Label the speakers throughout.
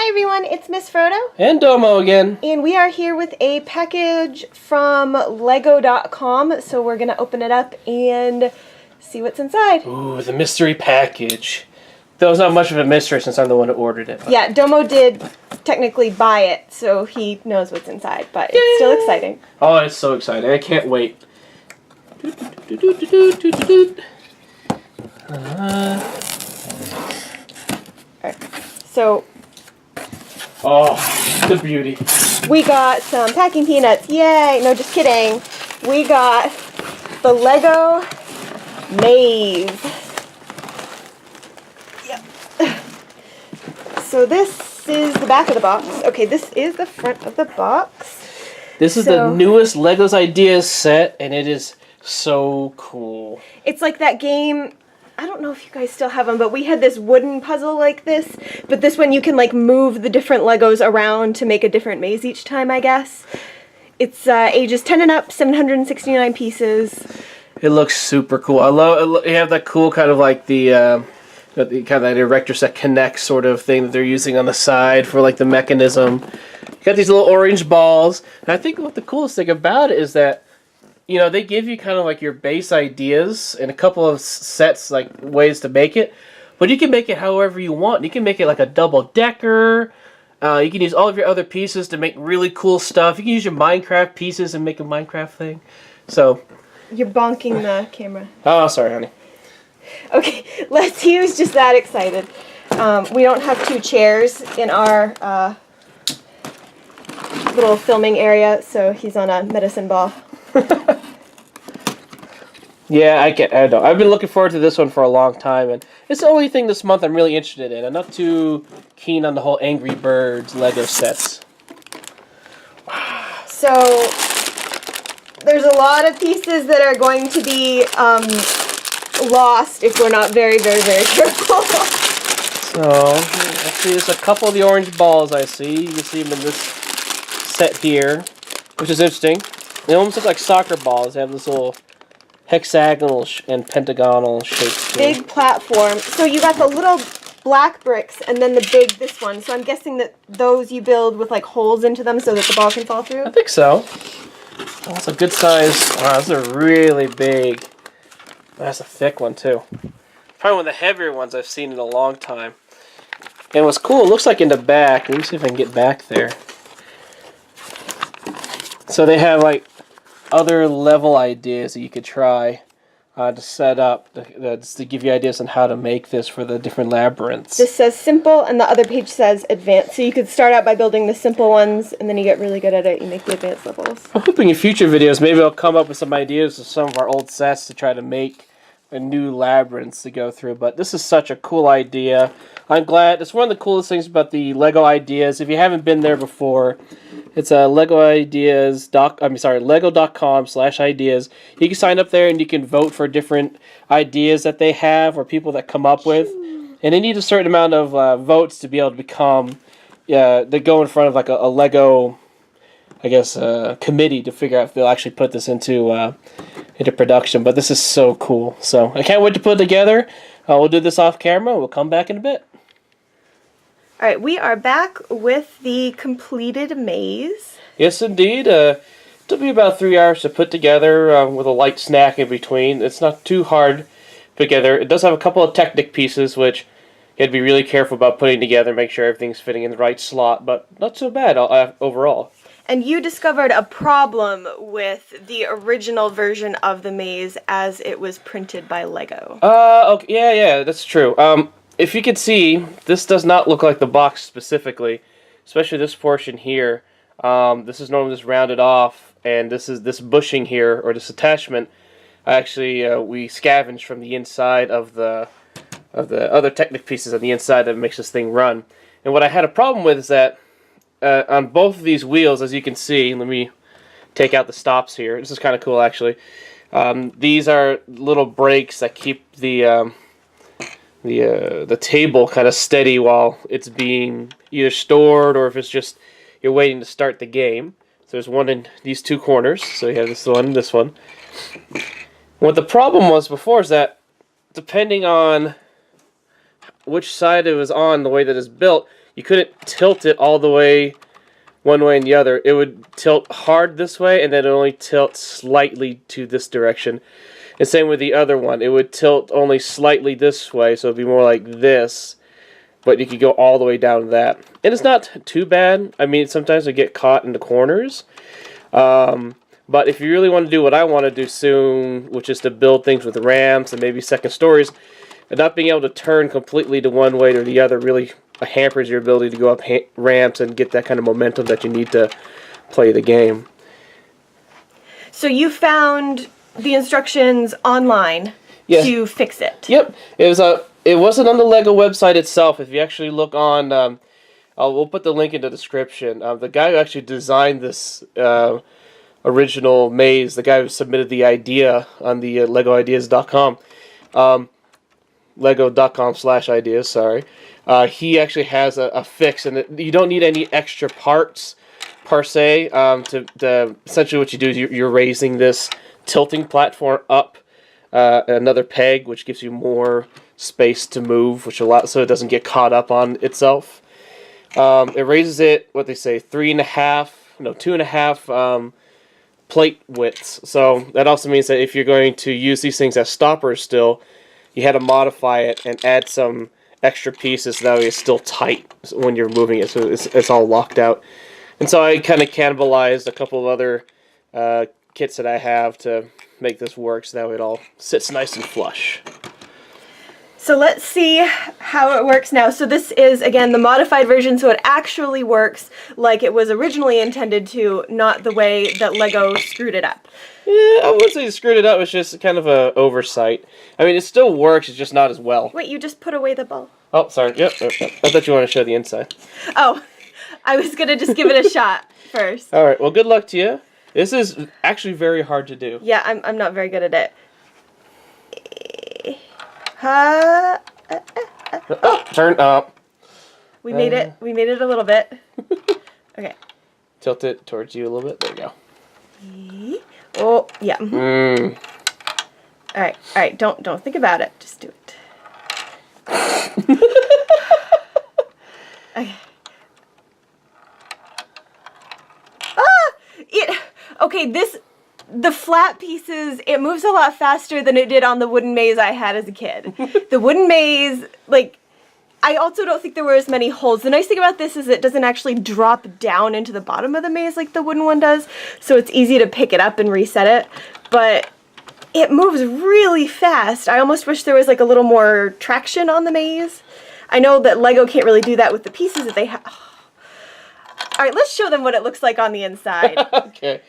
Speaker 1: Hi everyone, it's Miss Frodo.
Speaker 2: And Domo again.
Speaker 1: And we are here with a package from Lego.com, so we're going to open it up and see what's inside.
Speaker 2: Ooh, the mystery package. Though it's not much of a mystery since I'm the one who ordered it. But.
Speaker 1: Yeah, Domo did technically buy it, so he knows what's inside, but it's still exciting.
Speaker 2: Oh, it's so exciting. I can't wait.
Speaker 1: Alright, so...
Speaker 2: Oh, the beauty.
Speaker 1: We got some packing peanuts. Yay! No, just kidding. We got the Lego maze. Yep. So this is the back of the box. Okay, this is the front of the box.
Speaker 2: This is the newest Legos Ideas set, and it is so cool.
Speaker 1: It's like that game... I don't know if you guys still have them, but we had this wooden puzzle like this. But this one you can like move the different Legos around to make a different maze each time, I guess. It's ages 10 and up, 769 pieces.
Speaker 2: It looks super cool. I love. You have that cool kind of like the kind of that erector set connect sort of thing that they're using on the side for like the mechanism. You got these little orange balls, and I think what the coolest thing about it is that. You know, they give you kind of like your base ideas and a couple of sets, like ways to make it. But you can make it however you want. You can make it like a double-decker. You can use all of your other pieces to make really cool stuff. You can use your Minecraft pieces and make a Minecraft thing. So...
Speaker 1: You're bonking the camera.
Speaker 2: Oh, sorry, honey.
Speaker 1: Okay, he was just that excited. We don't have two chairs in our little filming area, so he's on a medicine ball.
Speaker 2: Yeah, I know. I've been looking forward to this one for a long time, and it's the only thing this month I'm really interested in. I'm not too keen on the whole Angry Birds Lego sets.
Speaker 1: So, there's a lot of pieces that are going to be lost if we're not very, very, very careful.
Speaker 2: So, let's see, there's a couple of the orange balls I see. You can see them in this set here, which is interesting. They almost look like soccer balls. They have this little hexagonal and pentagonal shapes.
Speaker 1: Big platform. So you got the little black bricks and then the big this one. So I'm guessing that those you build with like holes into them so that the ball can fall through?
Speaker 2: I think so. That's a good size. Wow, that's a really big. That's a thick one too. Probably one of the heavier ones I've seen in a long time. And what's cool, it looks like in the back. Let me see if I can get back there. So they have like other level ideas that you could try to set up to give you ideas on how to make this for the different labyrinths.
Speaker 1: This says simple and the other page says advanced. So you could start out by building the simple ones and then you get really good at it. You make the advanced levels.
Speaker 2: I'm hoping in future videos maybe I'll come up with some ideas of some of our old sets to try to make a new labyrinths to go through. But this is such a cool idea. I'm glad. It's one of the coolest things about the Lego Ideas. If you haven't been there before, it's Lego.com/ideas. You can sign up there and you can vote for different ideas that they have or people that come up with. And they need a certain amount of votes to be able to become, they go in front of like a Lego, I guess, committee to figure out if they'll actually put this into production. But this is so cool. So I can't wait to put it together. We'll do this off camera. We'll come back in a bit.
Speaker 1: All right, we are back with the completed maze.
Speaker 2: Yes, indeed. It took me about 3 hours to put together with a light snack in between. It's not too hard to put together. It does have a couple of Technic pieces, which you have to be really careful about putting together, make sure everything's fitting in the right slot, but not so bad overall.
Speaker 1: And you discovered a problem with the original version of the maze as it was printed by Lego.
Speaker 2: Okay, yeah, that's true. If you can see, this does not look like the box specifically, especially this portion here. This is normally just rounded off, and this bushing here, or this attachment, actually we scavenged from the inside of the other Technic pieces on the inside that makes this thing run. And what I had a problem with is that on both of these wheels, as you can see, let me take out the stops here. This is kind of cool, actually. These are little brakes that keep the table kind of steady while it's being either stored or if it's just you're waiting to start the game. So there's one in these two corners. So you have this one and this one. What the problem was before is that depending on which side it was on, the way that it's built, you couldn't tilt it all the way one way and the other. It would tilt hard this way, and then it only tilt slightly to this direction. And same with the other one. It would tilt only slightly this way, so it'd be more like this. But you could go all the way down to that. And it's not too bad. I mean, sometimes I get caught in the corners. But if you really want to do what I want to do soon, which is to build things with ramps and maybe second stories, and not being able to turn completely to one way or the other really hampers your ability to go up ramps and get that kind of momentum that you need to play the game.
Speaker 1: So you found the instructions online to fix it.
Speaker 2: Yep. It wasn't on the Lego website itself. If you actually look on, we'll put the link in the description. The guy who actually designed this original maze, the guy who submitted the idea on the LegoIdeas.com, Lego.com/ideas, sorry. He actually has a fix, and you don't need any extra parts per se. To essentially what you do is you're raising this tilting platform up another peg, which gives you more space to move, which allows so it doesn't get caught up on itself. It raises it, what they say, 2.5 plate widths. So that also means that if you're going to use these things as stoppers still, you had to modify it and add some extra pieces so that way it's still tight when you're moving it, so it's all locked out. And so I kind of cannibalized a couple of other kits that I have to make this work so that way it all sits nice and flush.
Speaker 1: So let's see how it works now. So this is, again, the modified version, so it actually works like it was originally intended to, not the way that Lego screwed it up.
Speaker 2: Yeah, I wouldn't say you screwed it up, it's just kind of an oversight. I mean, it still works, it's just not as well.
Speaker 1: Wait, you just put away the ball.
Speaker 2: Oh, sorry. Yep. I thought you wanted to show the inside.
Speaker 1: Oh, I was going to just give it a shot first.
Speaker 2: All right, well, good luck to you. This is actually very hard to do.
Speaker 1: Yeah, I'm not very good at it.
Speaker 2: Turn up.
Speaker 1: We made it. We made it a little bit. Okay.
Speaker 2: Tilt it towards you a little bit. There you go.
Speaker 1: Oh, yeah. All right. Don't think about it. Just do it. Okay. Okay, the flat pieces, it moves a lot faster than it did on the wooden maze I had as a kid. The wooden maze, like, I also don't think there were as many holes. The nice thing about this is it doesn't actually drop down into the bottom of the maze like the wooden one does, so it's easy to pick it up and reset it, but it moves really fast. I almost wish there was like a little more traction on the maze. I know that Lego can't really do that with the pieces that they have. All right, let's show them what it looks like on the inside.
Speaker 2: Okay.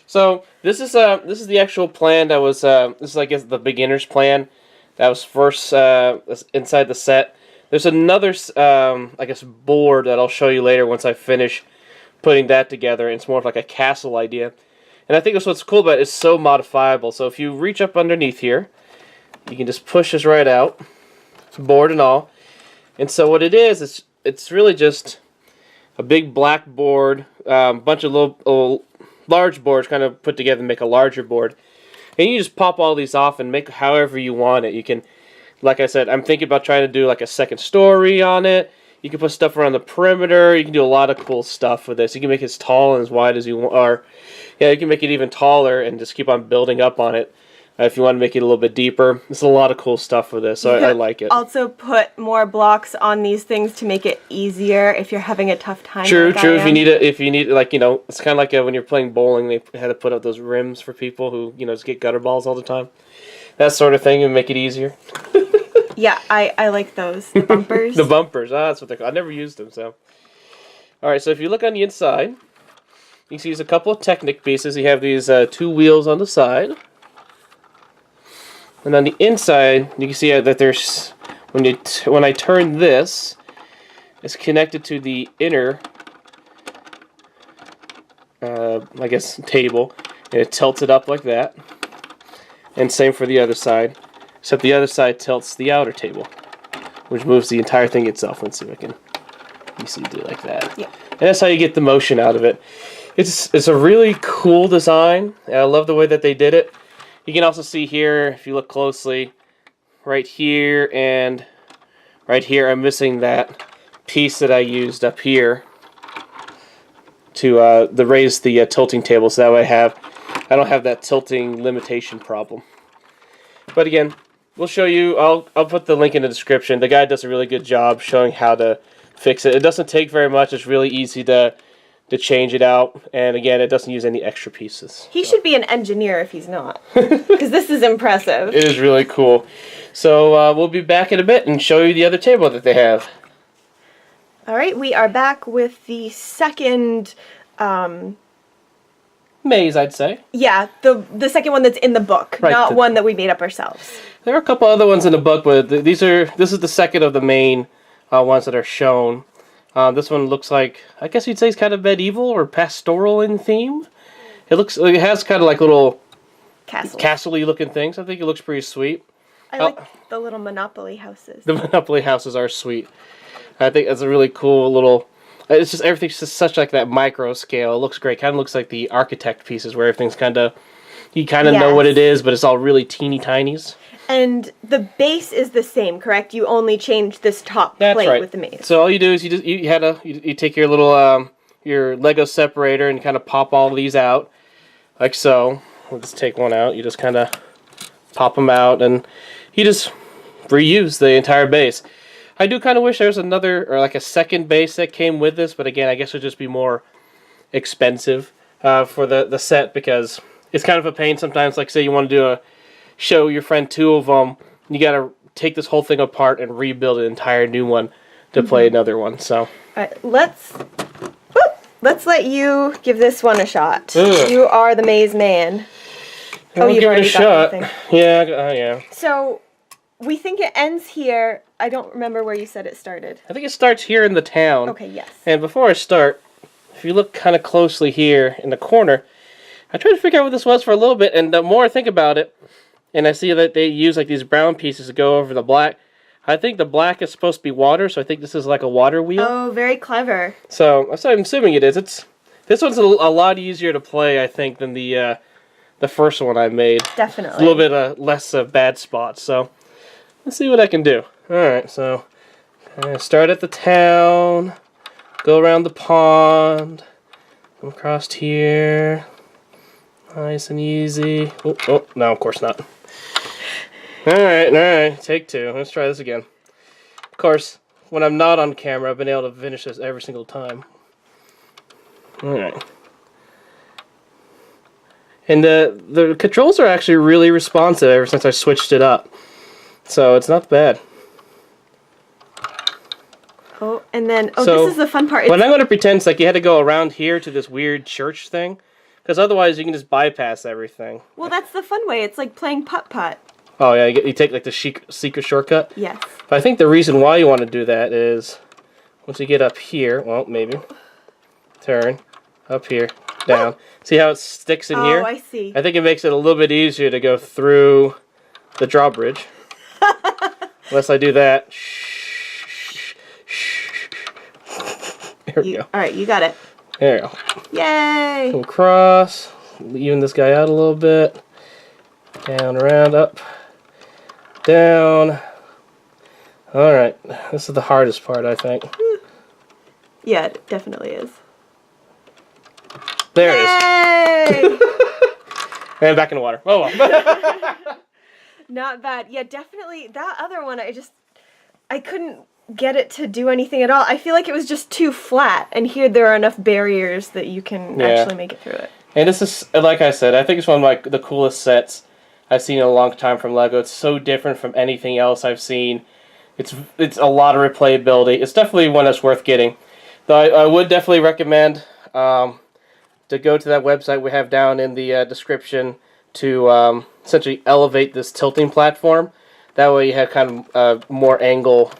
Speaker 2: So this is the actual plan that was this is, I guess, the beginner's plan that was first inside the set. There's another I guess board that I'll show you later once I finish putting that together. It's more of like a castle idea, and I think that's what's cool about it. It's so modifiable. So if you reach up underneath here, you can just push this right out, board and all. And so what it is, it's really just a big black board, bunch of little large boards kind of put together and make a larger board. And you just pop all these off and make however you want it. You can, like I said, I'm thinking about trying to do like a second story on it. You can put stuff around the perimeter. You can do a lot of cool stuff with this. You can make it as tall and as wide as you want. Or, yeah, you can make it even taller and just keep on building up on it. If you want to make it a little bit deeper. There's a lot of cool stuff with this, so I like it.
Speaker 1: Also put more blocks on these things to make it easier if you're having a tough time.
Speaker 2: True. If you need like, it's kind of like when you're playing bowling, they had to put up those rims for people who, just get gutter balls all the time. That sort of thing and make it easier.
Speaker 1: Yeah, I like those. The bumpers.
Speaker 2: The bumpers. That's what they're called. I never used them, so. All right, so if you look on the inside, you can see there's a couple of Technic pieces. You have these two wheels on the side. And on the inside, you can see that there's, when I turn this, it's connected to the inner, I guess, table, and it tilts it up like that. And same for the other side, except the other side tilts the outer table, which moves the entire thing itself. Let's see if I can easily do it like that.
Speaker 1: Yeah.
Speaker 2: And that's how you get the motion out of it. It's a really cool design, and I love the way that they did it. You can also see here, if you look closely, right here and right here, I'm missing that piece that I used up here to raise the tilting table, so that way I don't have that tilting limitation problem. But again, we'll show you. I'll put the link in the description. The guy does a really good job showing how to fix it. It doesn't take very much. It's really easy to change it out, and again, it doesn't use any extra pieces.
Speaker 1: He should be an engineer if he's not, because this is impressive.
Speaker 2: It is really cool. So we'll be back in a bit and show you the other table that they have.
Speaker 1: All right, we are back with the second
Speaker 2: maze, I'd say.
Speaker 1: Yeah, the second one that's in the book,
Speaker 2: right,
Speaker 1: not one that we made up ourselves.
Speaker 2: There are a couple other ones in the book, but this is the second of the main ones that are shown. This one looks like, I guess you'd say it's kind of medieval or pastoral in theme. It has kind of like little castle-y looking things. I think it looks pretty sweet.
Speaker 1: I like the little Monopoly houses.
Speaker 2: The Monopoly houses are sweet. I think it's a really cool little. It's just everything's just such like that micro scale. It looks great. Kind of looks like the architect pieces where everything's you kind of know what it is, but it's all really teeny tinies. And
Speaker 1: the base is the same, correct? You only change this top plate with the maze.
Speaker 2: So all you do is you take your little your Lego separator and kind of pop all these out, like so. We'll just take one out. You just kind of pop them out, and you just reuse the entire base. I do kind of wish there was another, or like a second base that came with this, but again, I guess it would just be more expensive for the set, because it's kind of a pain sometimes. Like say you want to show your friend two of them, you got to take this whole thing apart and rebuild an entire new one to play another one. So,
Speaker 1: all right, let's let you give this one a shot. Ugh. You are the maze man.
Speaker 2: I'll give it a shot. Yeah, yeah.
Speaker 1: So we think it ends here. I don't remember where you said it started.
Speaker 2: I think it starts here in the town.
Speaker 1: Okay, yes.
Speaker 2: And before I start, if you look kind of closely here in the corner, I tried to figure out what this was for a little bit, and the more I think about it, and I see that they use like these brown pieces to go over the black, I think the black is supposed to be water, so I think this is like a water wheel.
Speaker 1: Oh, very clever.
Speaker 2: So I'm assuming it is. This one's a lot easier to play, I think, than the first one I made.
Speaker 1: Definitely.
Speaker 2: It's a little bit less bad spots, so let's see what I can do. Alright, so start at the town, go around the pond, come across here, nice and easy. Oh, no, of course not. Alright, take two. Let's try this again. Of course, when I'm not on camera, I've been able to finish this every single time. Alright. And the controls are actually really responsive ever since I switched it up. So it's not bad.
Speaker 1: Oh, and then, this is the fun part.
Speaker 2: But I'm going to pretend it's like you had to go around here to this weird church thing, because otherwise you can just bypass everything.
Speaker 1: Well, that's the fun way. It's like playing putt-putt.
Speaker 2: Oh, yeah, you take like the secret shortcut?
Speaker 1: Yes.
Speaker 2: But I think the reason why you want to do that is, once you get up here, well, maybe, turn, up here, down. See how it sticks in here?
Speaker 1: Oh, I see.
Speaker 2: I think it makes it a little bit easier to go through the drawbridge. Unless I do that. There we go.
Speaker 1: Alright, you got it.
Speaker 2: There we go.
Speaker 1: Yay!
Speaker 2: Come across. Even this guy out a little bit. Down, around, up. Down. Alright. This is the hardest part, I think.
Speaker 1: Yeah, it definitely is.
Speaker 2: There it is. And back in the water. Oh well.
Speaker 1: Not bad. Yeah, definitely. That other one, I couldn't get it to do anything at all. I feel like it was just too flat, and here there are enough barriers that you can actually make it through it. And
Speaker 2: this is, like I said, I think it's one of the coolest sets I've seen in a long time from LEGO. It's so different from anything else I've seen. It's a lot of replayability. It's definitely one that's worth getting. Though I would definitely recommend to go to that website we have down in the description to essentially elevate this tilting platform. That way you have kind of more angle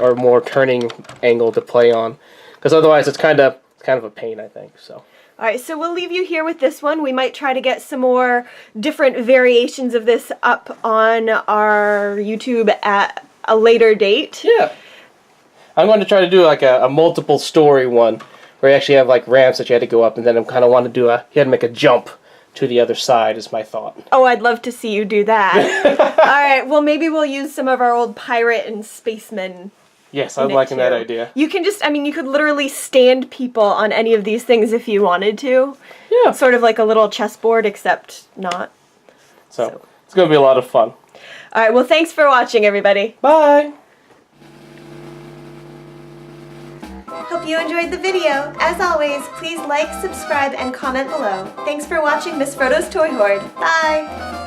Speaker 2: or more turning angle to play on. Because otherwise it's kind of a pain, I think. So. Alright, so we'll leave you here with this one. We might try to get some more different variations of this up on our YouTube at a later date. Yeah. I'm going to try to do like a multiple story one, where you actually have like ramps that you had to go up, and then I kind of want to do you had to make a jump to the other side is my thought. Oh, I'd love to see you do that. Alright, well maybe we'll use some of our old pirate and spaceman Yes,
Speaker 1: in
Speaker 2: I'm
Speaker 1: it,
Speaker 2: liking that
Speaker 1: too.
Speaker 2: idea.
Speaker 1: You can just, I mean, you could literally stand people on any of these things if you wanted to.
Speaker 2: Yeah.
Speaker 1: Sort of like a little chessboard, except not.
Speaker 2: So it's going to be a lot of fun.
Speaker 1: All right, well, thanks for watching, everybody.
Speaker 2: Bye!
Speaker 1: Hope you enjoyed the video. As always, please like, subscribe, and comment below. Thanks for watching Miss Frodo's Toy Horde. Bye!